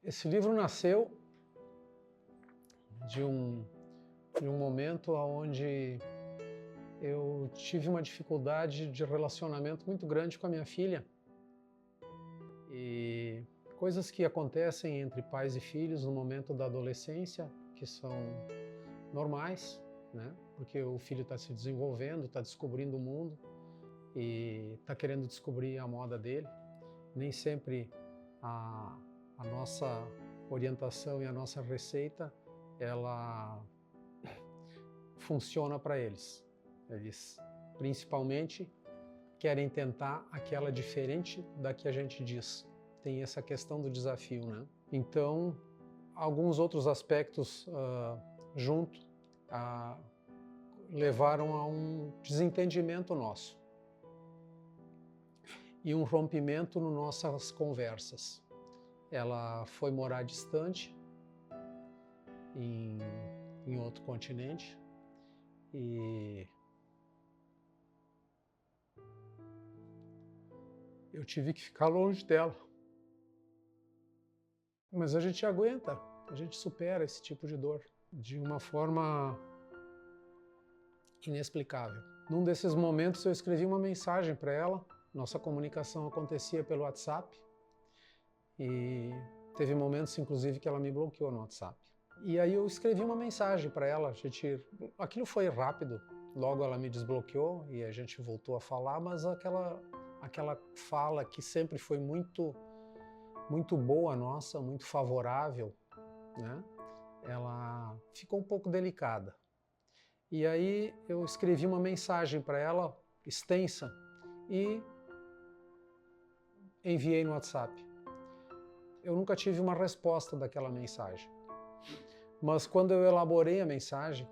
Esse livro nasceu de um momento onde eu tive uma dificuldade de relacionamento muito grande com a minha filha. E coisas que acontecem entre pais e filhos no momento da adolescência, que são normais, né? Porque o filho está se desenvolvendo, está descobrindo o mundo e está querendo descobrir a moda dele. Nem sempre a nossa orientação e a nossa receita, ela funciona para eles. Eles, principalmente, querem tentar aquela diferente da que a gente diz. Tem essa questão do desafio, né? Então, alguns outros aspectos junto levaram a um desentendimento nosso e um rompimento nas nossas conversas. Ela foi morar distante, em outro continente, e eu tive que ficar longe dela. Mas a gente aguenta, a gente supera esse tipo de dor de uma forma inexplicável. Num desses momentos eu escrevi uma mensagem para ela, nossa comunicação acontecia pelo WhatsApp, e teve momentos inclusive que ela me bloqueou no WhatsApp. E aí eu escrevi uma mensagem para ela, aquilo foi rápido, logo ela me desbloqueou e a gente voltou a falar, mas aquela fala que sempre foi muito boa nossa, muito favorável, né? Ela ficou um pouco delicada. E aí eu escrevi uma mensagem para ela, extensa, e enviei no WhatsApp. Eu nunca tive uma resposta daquela mensagem. Mas quando eu elaborei a mensagem,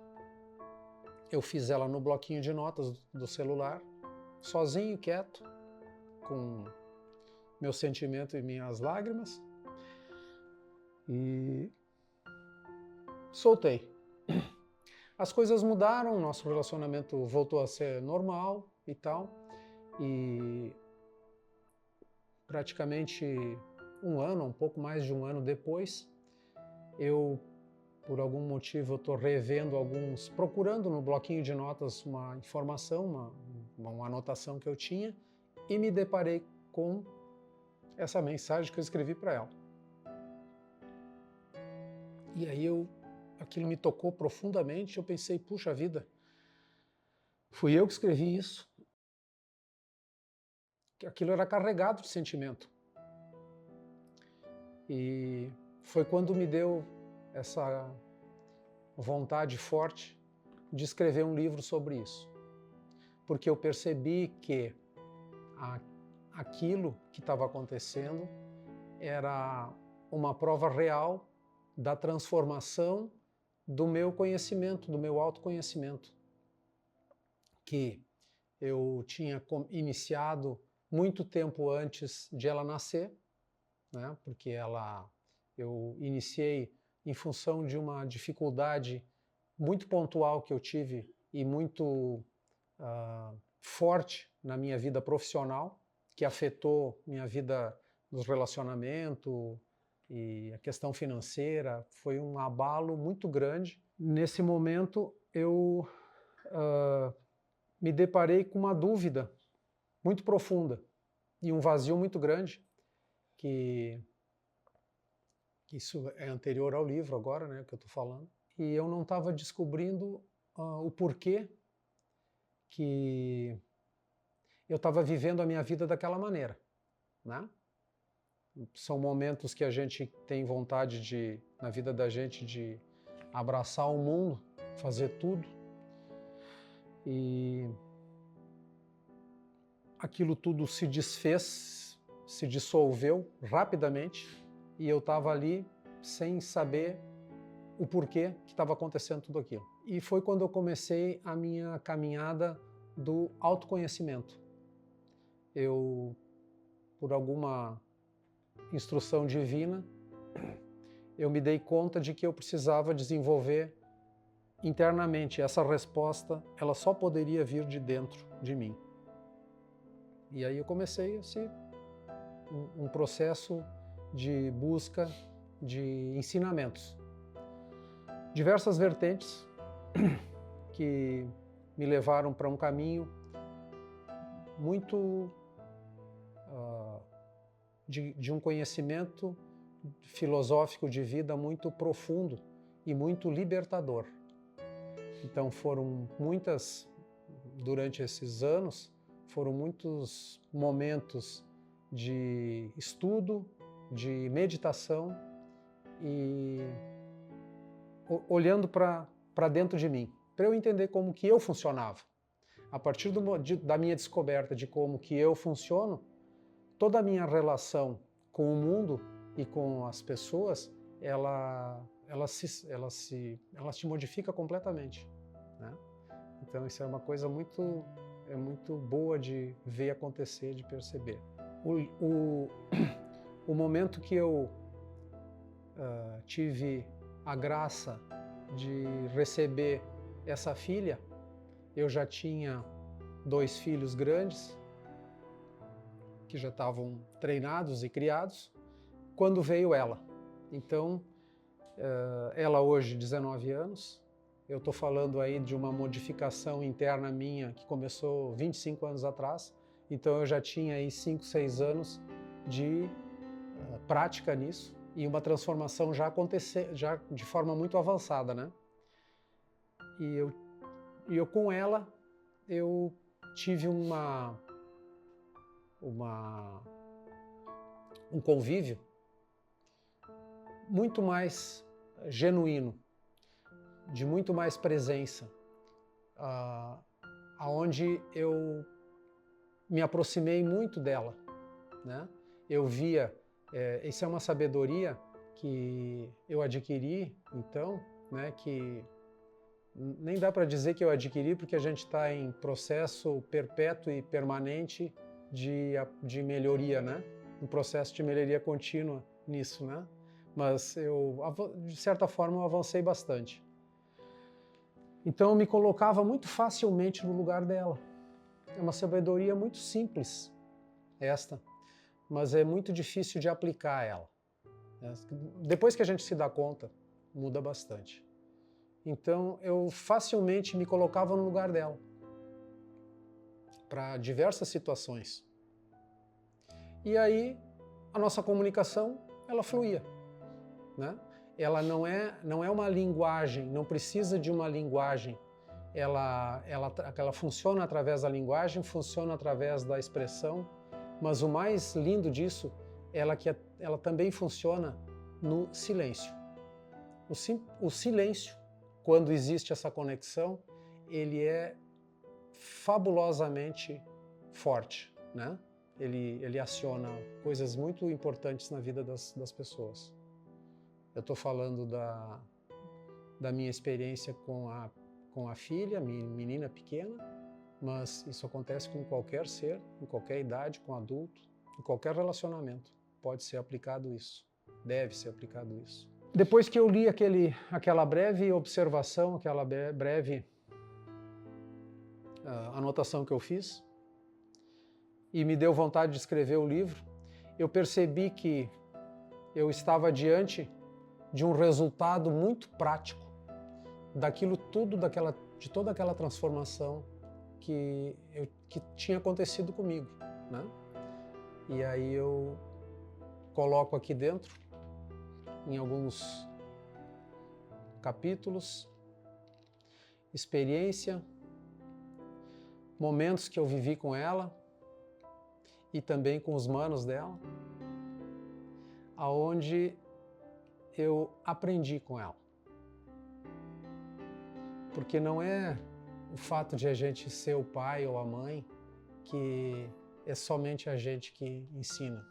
eu fiz ela no bloquinho de notas do celular, sozinho, quieto, com meu sentimento e minhas lágrimas, e soltei. As coisas mudaram, nosso relacionamento voltou a ser normal e tal, e praticamente um pouco mais de um ano depois, por algum motivo, eu estou revendo procurando no bloquinho de notas uma informação, uma anotação que eu tinha, e me deparei com essa mensagem que eu escrevi para ela. E aí aquilo me tocou profundamente, eu pensei, puxa vida, fui eu que escrevi isso. Aquilo era carregado de sentimento. E foi quando me deu essa vontade forte de escrever um livro sobre isso. Porque eu percebi que aquilo que estava acontecendo era uma prova real da transformação do meu conhecimento, do meu autoconhecimento, que eu tinha iniciado muito tempo antes de ela nascer, né? Porque eu iniciei em função de uma dificuldade muito pontual que eu tive e muito forte na minha vida profissional, que afetou minha vida nos relacionamentos e a questão financeira. Foi um abalo muito grande. Nesse momento eu me deparei com uma dúvida muito profunda e um vazio muito grande, que isso é anterior ao livro agora, né, que eu estou falando, e eu não estava descobrindo o porquê que eu estava vivendo a minha vida daquela maneira, né? São momentos que a gente tem vontade na vida da gente, de abraçar o mundo, fazer tudo, e aquilo tudo se desfez, se dissolveu rapidamente, e eu estava ali sem saber o porquê que estava acontecendo tudo aquilo. E foi quando eu comecei a minha caminhada do autoconhecimento. Por alguma instrução divina, eu me dei conta de que eu precisava desenvolver internamente. Essa resposta, ela só poderia vir de dentro de mim. E aí eu comecei um processo de busca de ensinamentos. Diversas vertentes que me levaram para um caminho muito de um conhecimento filosófico de vida muito profundo e muito libertador. Então durante esses anos, foram muitos momentos de estudo, de meditação e olhando para dentro de mim, para eu entender como que eu funcionava. A partir da minha descoberta de como que eu funciono, toda a minha relação com o mundo e com as pessoas, ela se modifica completamente, né? Então isso é uma coisa muito boa de ver acontecer, de perceber. O momento que eu tive a graça de receber essa filha, eu já tinha 2 filhos grandes, que já estavam treinados e criados, quando veio ela. Então, ela hoje, 19 anos, eu estou falando aí de uma modificação interna minha que começou 25 anos atrás, então eu já tinha aí 5, 6 anos de prática nisso e uma transformação já de forma muito avançada, né? E eu com ela, eu tive um convívio muito mais genuíno, de muito mais presença, aonde eu me aproximei muito dela, né? Eu via, isso é uma sabedoria que eu adquiri, então, né, que nem dá para dizer que eu adquiri, porque a gente está em processo perpétuo e permanente de melhoria, né? Um processo de melhoria contínua nisso, né? Mas de certa forma, eu avancei bastante. Então, eu me colocava muito facilmente no lugar dela. É uma sabedoria muito simples, mas é muito difícil de aplicar ela. Depois que a gente se dá conta, muda bastante. Então, eu facilmente me colocava no lugar dela, para diversas situações. E aí, a nossa comunicação, ela fluía, né? Ela não é uma linguagem, não precisa de uma linguagem. Ela funciona através da linguagem, funciona através da expressão, mas o mais lindo disso é ela também funciona no silêncio. O silêncio, quando existe essa conexão, ele é fabulosamente forte, né? Ele aciona coisas muito importantes na vida das pessoas. Eu estou falando da minha experiência com a filha, menina pequena, mas isso acontece com qualquer ser, em qualquer idade, com adulto, em qualquer relacionamento. Pode ser aplicado isso, deve ser aplicado isso. Depois que eu li aquela breve observação, aquela breve anotação que eu fiz, e me deu vontade de escrever o livro, eu percebi que eu estava diante de um resultado muito prático daquilo tudo, de toda aquela transformação que tinha acontecido comigo, né? E aí eu coloco aqui dentro, em alguns capítulos, experiência, momentos que eu vivi com ela e também com os manos dela, aonde eu aprendi com ela. Porque não é o fato de a gente ser o pai ou a mãe que é somente a gente que ensina.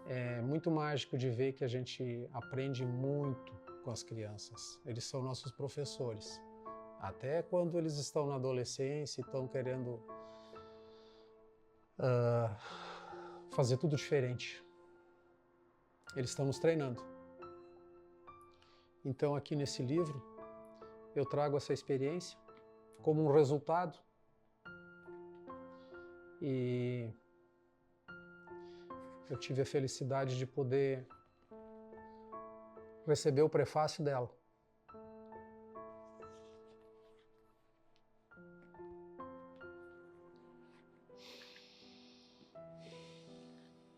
É muito mágico de ver que a gente aprende muito com as crianças. Eles são nossos professores. Até quando eles estão na adolescência e estão querendo fazer tudo diferente. Eles estão nos treinando. Então, aqui nesse livro, eu trago essa experiência como um resultado e eu tive a felicidade de poder receber o prefácio dela.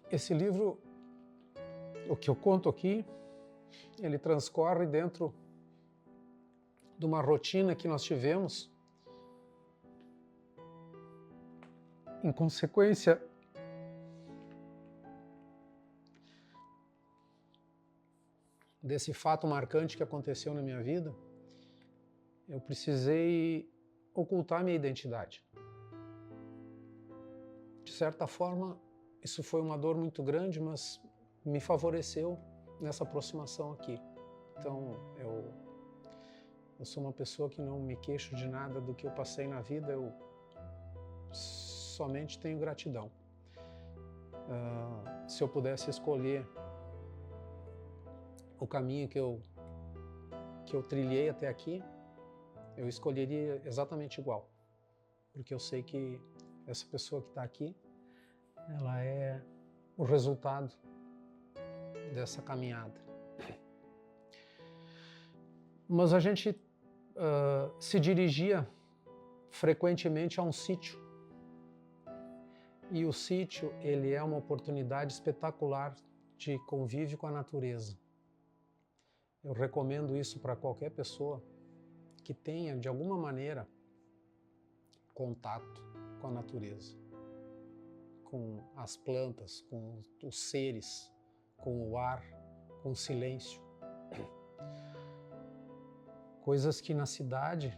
Esse livro, o que eu conto aqui, ele transcorre dentro de uma rotina que nós tivemos em consequência desse fato marcante que aconteceu na minha vida. Eu precisei ocultar minha identidade. De certa forma, isso foi uma dor muito grande, mas me favoreceu nessa aproximação aqui. Então, eu sou uma pessoa que não me queixo de nada do que eu passei na vida, eu somente tenho gratidão. Se eu pudesse escolher o caminho que eu trilhei até aqui, eu escolheria exatamente igual, porque eu sei que essa pessoa que está aqui, ela é o resultado dessa caminhada. Mas a gente se dirigia frequentemente a um sítio, e o sítio, ele é uma oportunidade espetacular de convívio com a natureza. Eu recomendo isso para qualquer pessoa que tenha, de alguma maneira, contato com a natureza, com as plantas, com os seres, com o ar, com o silêncio. Coisas que na cidade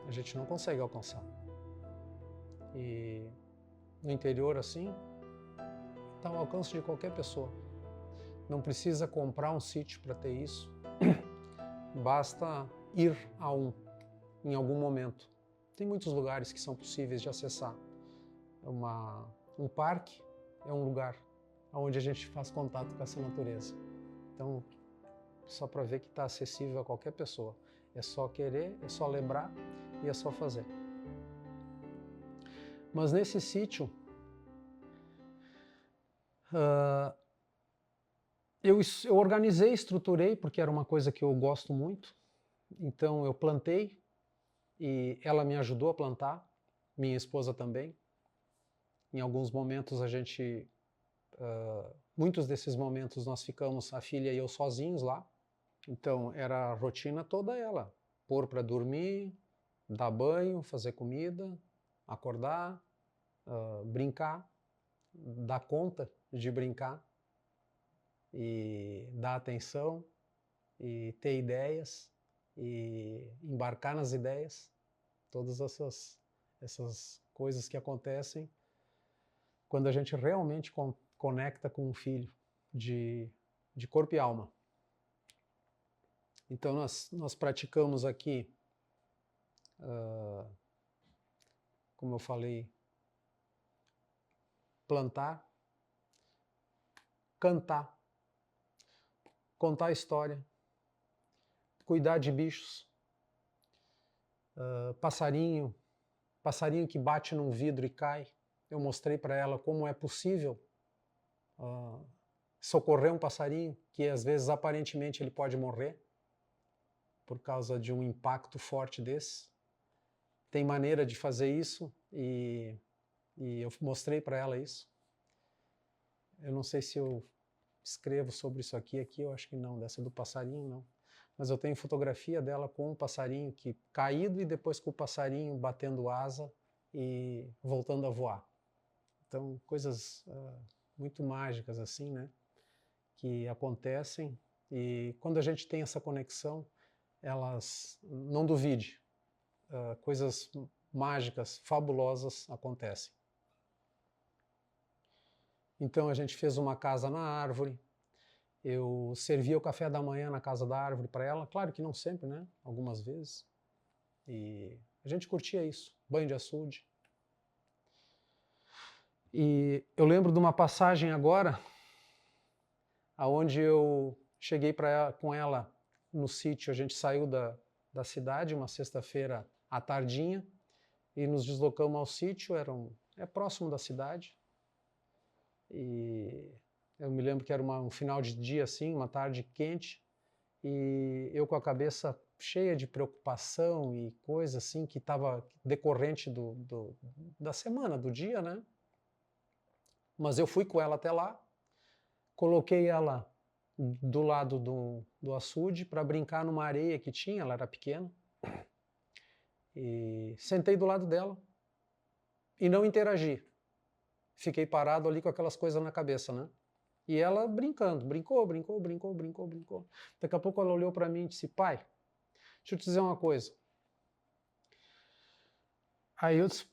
a gente não consegue alcançar. E no interior, assim, está ao alcance de qualquer pessoa. Não precisa comprar um sítio para ter isso. Basta ir a um, em algum momento. Tem muitos lugares que são possíveis de acessar. Um parque é um lugar onde a gente faz contato com essa natureza. Então, só para ver que está acessível a qualquer pessoa. É só querer, é só lembrar e é só fazer. Mas nesse sítio, eu organizei, estruturei, porque era uma coisa que eu gosto muito. Então eu plantei e ela me ajudou a plantar, minha esposa também. Em alguns momentos muitos desses momentos nós ficamos, a filha e eu, sozinhos lá. Então era a rotina toda ela, pôr para dormir, dar banho, fazer comida, acordar, brincar, dar conta de brincar e dar atenção e ter ideias e embarcar nas ideias, todas essas coisas que acontecem quando a gente realmente conecta com um filho de corpo e alma. Então nós praticamos aqui, como eu falei, plantar, cantar, contar história, cuidar de bichos, passarinho que bate num vidro e cai. Eu mostrei para ela como é possível socorrer um passarinho que às vezes aparentemente ele pode morrer por causa de um impacto forte desse. Tem maneira de fazer isso e eu mostrei para ela isso. Eu não sei se eu escrevo sobre isso aqui eu acho que não, dessa do passarinho não. Mas eu tenho fotografia dela com um passarinho caído e depois com o passarinho batendo asa e voltando a voar. Então, coisas muito mágicas assim, né? Que acontecem, e quando a gente tem essa conexão, elas, não duvide, coisas mágicas, fabulosas acontecem. Então a gente fez uma casa na árvore, eu servia o café da manhã na casa da árvore para ela, claro que não sempre, né? Algumas vezes. E a gente curtia isso, banho de açude. E eu lembro de uma passagem agora, aonde eu cheguei com ela no sítio, a gente saiu da cidade uma sexta-feira à tardinha e nos deslocamos ao sítio, é próximo da cidade. E Eu me lembro que era um final de dia, assim, uma tarde quente, e eu com a cabeça cheia de preocupação e coisa assim que estava decorrente da semana, do dia, né? Mas eu fui com ela até lá, coloquei ela do lado do açude para brincar numa areia que tinha, ela era pequena, e sentei do lado dela e não interagi. Fiquei parado ali com aquelas coisas na cabeça, né? E ela brincando, brincou. Daqui a pouco ela olhou para mim e disse: pai, deixa eu te dizer uma coisa. Aí eu disse: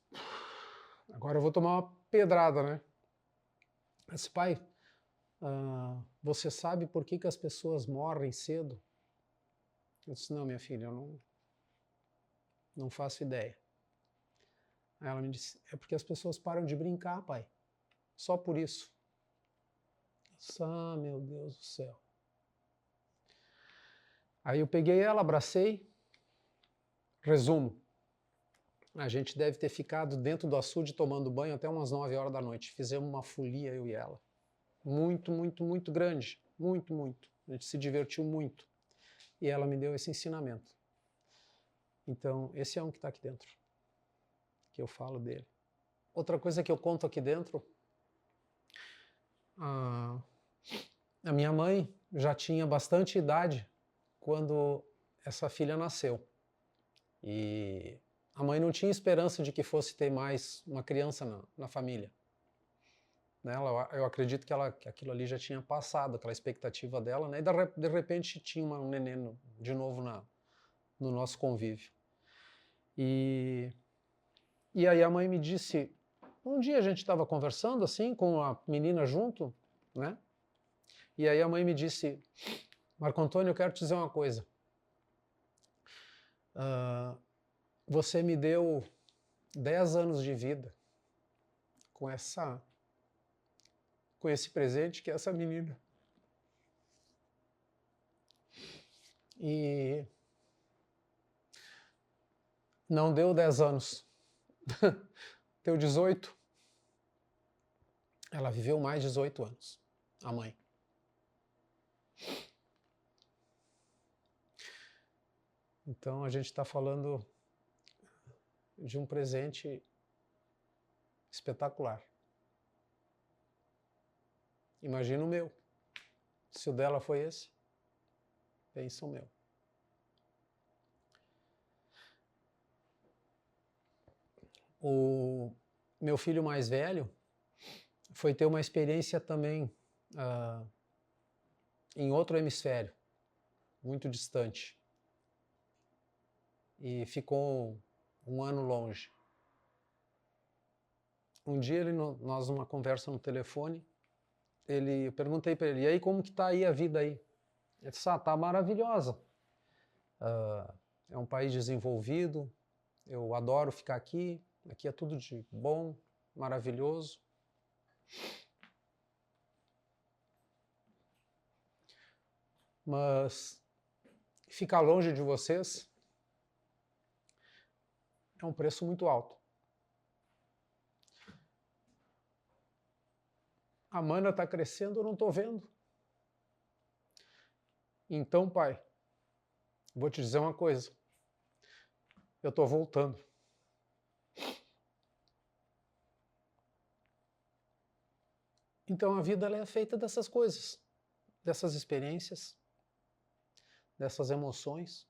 agora eu vou tomar uma pedrada, né? Eu disse: pai, você sabe por que as pessoas morrem cedo? Eu disse: não, minha filha, eu não faço ideia. Aí ela me disse: é porque as pessoas param de brincar, pai. Só por isso. Eu disse: ah, meu Deus do céu. Aí eu peguei ela, abracei. Resumo: a gente deve ter ficado dentro do açude tomando banho até umas 9 horas da noite. Fizemos uma folia, eu e ela. Muito grande. Muito. A gente se divertiu muito. E ela me deu esse ensinamento. Então, esse é um que está aqui dentro, que eu falo dele. Outra coisa que eu conto aqui dentro, a minha mãe já tinha bastante idade quando essa filha nasceu. E a mãe não tinha esperança de que fosse ter mais uma criança na família. Eu acredito que aquilo ali já tinha passado, aquela expectativa dela, né? E de repente tinha um neném de novo no nosso convívio. E aí a mãe me disse, um dia a gente estava conversando assim, com a menina junto, né? E aí a mãe me disse: Marco Antônio, eu quero te dizer uma coisa. Você me deu 10 anos de vida com esse presente que é essa menina. E não deu 10 anos. Deu 18. Ela viveu mais de 18 anos, a mãe. Então a gente está falando de um presente espetacular. Imagina o meu. Se o dela foi esse, pensa o meu. O meu filho mais velho foi ter uma experiência também em outro hemisfério, muito distante. E ficou um ano longe. Um dia nós numa conversa no telefone, eu perguntei para ele: e aí, como que tá aí a vida aí? Ele disse: tá maravilhosa. É um país desenvolvido, eu adoro ficar aqui é tudo de bom, maravilhoso. Mas ficar longe de vocês é um preço muito alto. A Amanda está crescendo, eu não estou vendo. Então, pai, vou te dizer uma coisa. Eu estou voltando. Então a vida ela é feita dessas coisas, dessas experiências, dessas emoções.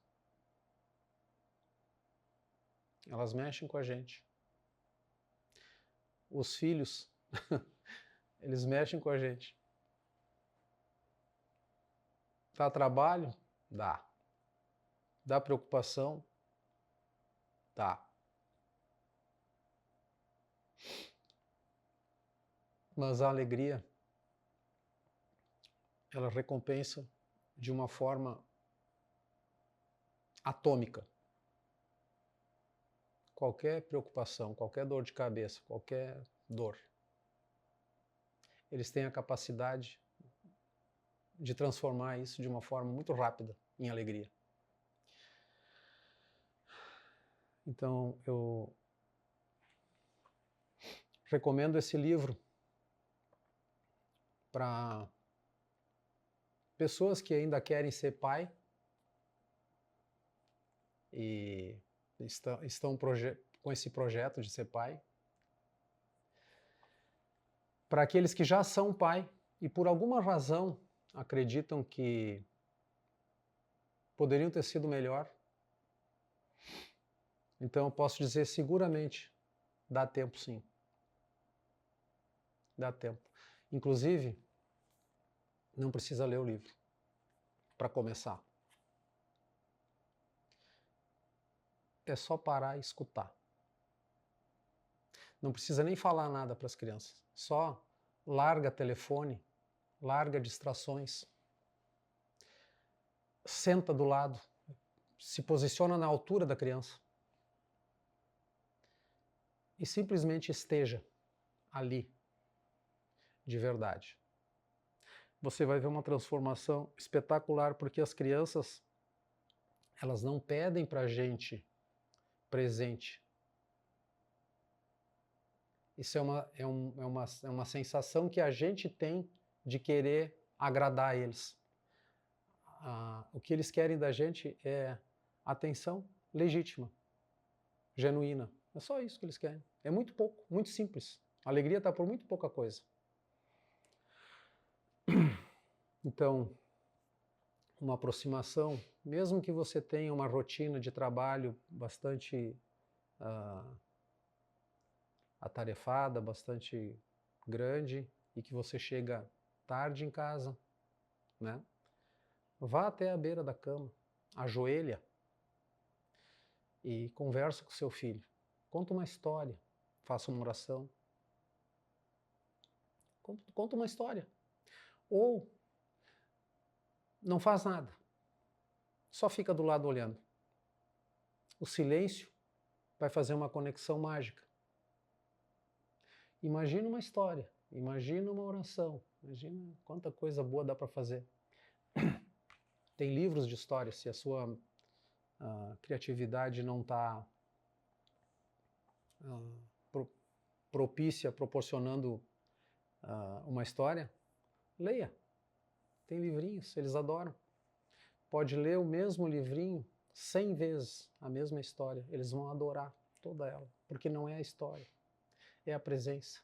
Elas mexem com a gente. Os filhos, eles mexem com a gente. Dá trabalho? Dá. Dá preocupação? Dá. Mas a alegria, ela recompensa de uma forma atômica. Qualquer preocupação, qualquer dor de cabeça, qualquer dor, eles têm a capacidade de transformar isso de uma forma muito rápida em alegria. Então, eu recomendo esse livro para pessoas que ainda querem ser pai e estão com esse projeto de ser pai, para aqueles que já são pai e por alguma razão acreditam que poderiam ter sido melhor. Então eu posso dizer seguramente, dá tempo sim. Dá tempo. Inclusive, não precisa ler o livro para começar. É só parar e escutar. Não precisa nem falar nada para as crianças. Só larga telefone, larga distrações. Senta do lado, se posiciona na altura da criança. E simplesmente esteja ali, de verdade. Você vai ver uma transformação espetacular, porque as crianças, elas não pedem para a gente presente. Isso é uma sensação que a gente tem de querer agradar eles. O que eles querem da gente é atenção legítima, genuína. É só isso que eles querem. É muito pouco, muito simples. A alegria está por muito pouca coisa. Então, uma aproximação, mesmo que você tenha uma rotina de trabalho bastante atarefada, bastante grande, e que você chega tarde em casa, né? Vá até a beira da cama, ajoelha e conversa com seu filho. Conta uma história, faça uma oração. Conta uma história. Ou não faz nada, só fica do lado olhando. O silêncio vai fazer uma conexão mágica. Imagina uma história, imagina uma oração, imagina quanta coisa boa dá para fazer. Tem livros de história, se a sua criatividade não está propícia, proporcionando uma história, leia. Tem livrinhos, eles adoram. Pode ler o mesmo livrinho 100 vezes, a mesma história, eles vão adorar toda ela, porque não é a história, é a presença.